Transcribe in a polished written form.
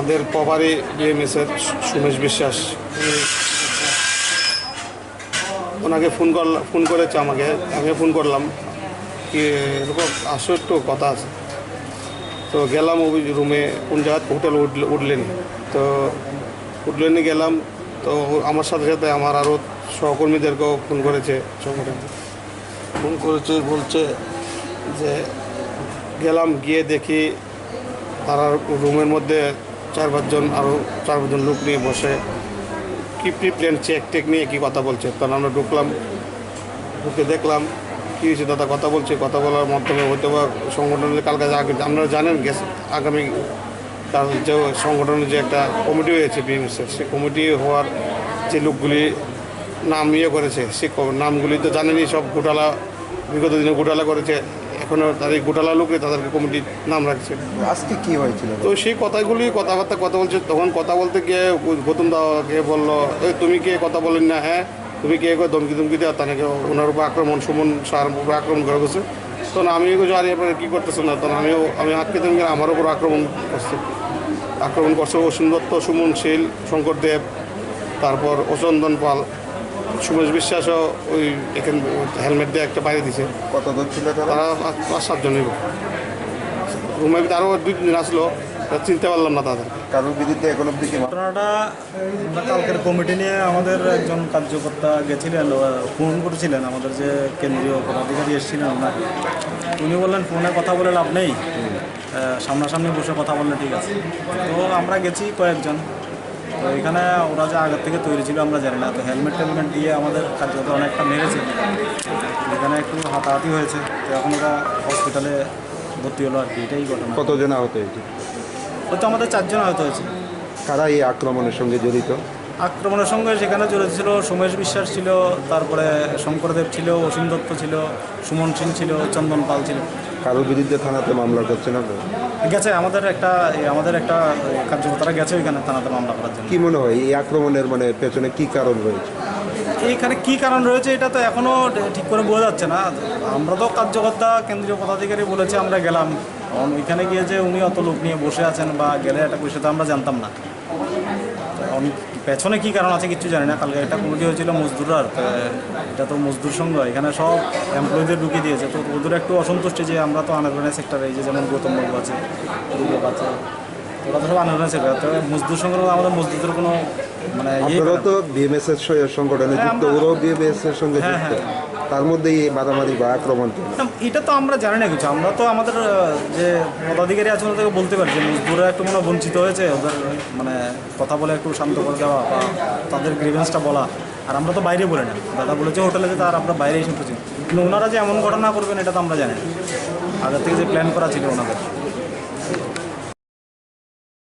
আমাদের পপারি বিএমএসের সুমেশ বিশ্বাস ওনাকে ফোন করেছে আমাকে, আমি ফোন করলাম কি এরকম আসো একটু কথা আছে। তো গেলাম ওই রুমে, কোন জায়গায় হোটেল উঠলেন, তো উঠলেনি গেলাম। তো আমার সাথে সাথে আমার আরও সহকর্মীদেরকেও ফোন করেছে, বলছে যে গেলাম, গিয়ে দেখি তারা রুমের মধ্যে আরও 4-5 জন লোক নিয়ে বসে কি প্রিপ্ল্যান চেক নিয়ে কি কথা বলছে। তখন আমরা ঢুকে দেখলাম কী হয়েছে, দাদা কথা বলছে, কথা বলার মাধ্যমে হয়তো বা সংগঠনের কালকে আপনারা জানেন আগামী কাল যে সংগঠনের যে একটা কমিটি হয়েছে বিএমএসের, সেই কমিটি হওয়ার যে লোকগুলি নাম করেছে, সে নামগুলি তো জানেনই, সব ঘোটালা, বিগত দিনে ঘোটালা করেছে, এখনও তাদের ঘোটালা লোকে তাদেরকে কমিটির নাম রাখছে। আজকে কী হয়েছিল? তো সেই কথাগুলি কথা বলছে। তখন কথা বলতে গিয়ে গৌতম দাকে বললো, তুমি কে কথা বলেন না, হ্যাঁ তুমি কে ধমকি দেওয়া, তাকে ওনার উপর সুমন সার উপর আক্রমণ করে গেছে। তখন আমি আর এরপরে কী করতেছে না, তখন আমি হাতকে তুমি আমার উপর আক্রমণ করছে অসীম দত্ত, সুমন শীল, শঙ্কর দেব, তারপর অচন্দন পাল, সুমেশ বিশ্বাসও ওই এখানে হেলমেট দিয়ে একটা বাইরে দিছে। কতজন ছিল তারা 5-7 জনের রুমের ভিতরে আরও 2 দিন আসলো, চিনতে পারলাম না তাদের কারোর বিরুদ্ধে এখন অব্দি কি? ঘটনাটা কালকের কমিটি নিয়ে আমাদের একজন কার্যকর্তা গেছিলেন, ফোন করেছিলেন আমাদের যে কেন্দ্রীয় পদাধিকারী এসেছিলেন ওনাকে। উনি বললেন ফোনে কথা বলে লাভ নেই, সামনাসামনি বসে কথা বললে ঠিক আছে। তো আমরা গেছি কয়েকজন, তো এখানে ওরা যে আগের থেকে তৈরি ছিল আমরা জানি না। তো হেলমেট দিয়ে আমাদের কার্যকর্তা অনেকটা মেরেছে, এখানে একটু হাতাহাতি হয়েছে। তো এখন ওরা হসপিটালে ভর্তি হলো আর কি, এটাই ঘটনা। কতজন আহত হয়েছে? ওই তো আমাদের 4 জন আহত হয়েছে। কারা এই আক্রমণের সঙ্গে জড়িত? আক্রমণের সঙ্গে সেখানে জড়িত ছিল সুমেশ বিশ্বাস ছিল, তারপরে শঙ্করদেব ছিল, অসীম দত্ত ছিল, সুমন সিং ছিল, চন্দন পাল ছিল। কারোর বিরুদ্ধে থানাতে মামলা করছেন আপনারা? গেছে আমাদের একটা কার্যকর্তারা গেছে ওইখানে থানাতে মামলা করার জন্য। কি মনে হয় এই আক্রমণের পেছনে কি কারণ রয়েছে? এইখানে কি কারণ রয়েছে এটা তো এখনও ঠিক করে বোঝা যাচ্ছে না। আমরা তো কার্যকর্তা কেন্দ্রীয় পদাধিকারী বলেছে, আমরা গেলাম, ওইখানে গিয়ে যে উনি অত লোক নিয়ে বসে আছেন বা গেলে একটা বিষয় তো আমরা জানতাম না। পেছনে কী কারণ আছে কিছু জানি না। কালকে একটা কমিটি হয়েছিল মজদুরার, এটা তো মজদুর সংঘ, এখানে সব এমপ্লয়ীদের ঢুকিয়ে দিয়েছে। তো ওদের একটু অসন্তুষ্টি যে আমরা তো আনারবানি সেক্টরে, এই যে যেমন গৌতম বাবু আছে, রূপক আছে, ওরা তো সব আনারবানি সেক্টর। তো মজদুর সংঘের আমাদের মসজিদের কোনো আপনারাও তো বিএমএস এর সংগঠনে যুক্ত, ওরাও বিএমএস এর সঙ্গে যুক্ত, তার মধ্যে এই মারামারি বা আক্রমণ এটা তো আমরা জানি না কিছু। আমরা তো আমাদের যে পদাধিকারী আছে ওদেরকে বলতে পারি যে মজদুররা একটু বঞ্চিত হয়েছে, ওদের কথা বলে একটু শান্ত করে দেওয়া বা তাদের গ্রিভেন্সটা বলা। আর আমরা তো বাইরে বলে না, দাদা বলেছে হোটেলে যে তার আমরা বাইরে এসে পড়ছি, কিন্তু ওনারা যে এমন ঘটনা করবেন এটা তো আমরা জানি না, আগের থেকে যে প্ল্যান করা ছিল ওনাদের।